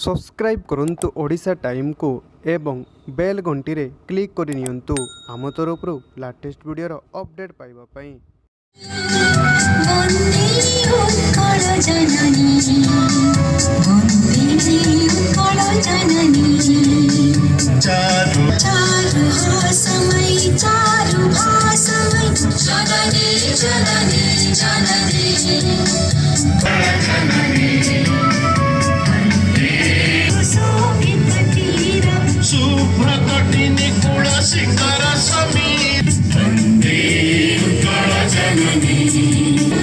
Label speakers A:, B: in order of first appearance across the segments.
A: Subscribe करंतु Odisha time को एवं बेल घंटी रे क्लिक करि नियंतु आम तरफ लेटेस्ट वीडियो रो अपडेट पाइबा पई।
B: शुभ्रकटिनि कुल शिखर समीर उत्कलजननी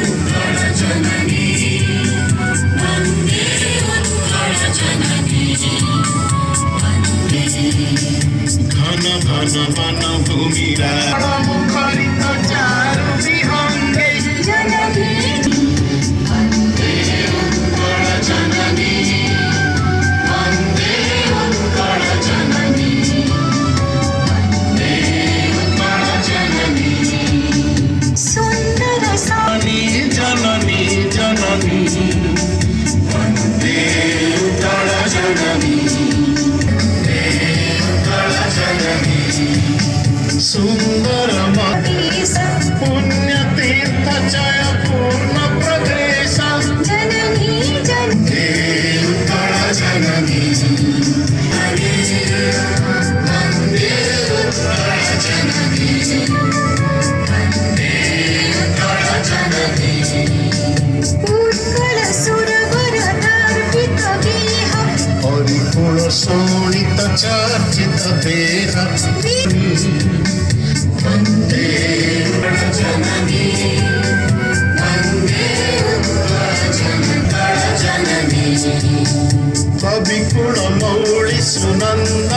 B: उत्कलजननी वन्दे उत्कलजननी वन्दे घन घन वन भूमिरा मुखरित चारु विहंगे जननी वन्दे उत्कलजननी सुंदर पुण्य तीर्थ जय पूर्ण प्रदेश जननी जननी उत्कलजननी वन्दे उत्कलजननी वन्दे उत्कलजननी उत्कल सुरवर दर्पित गेह हरिकुल शोणित चर्चित देह वन्दे उत्कलजननी वन्दे उत्कलजननी कविकुल मौळि सुनंद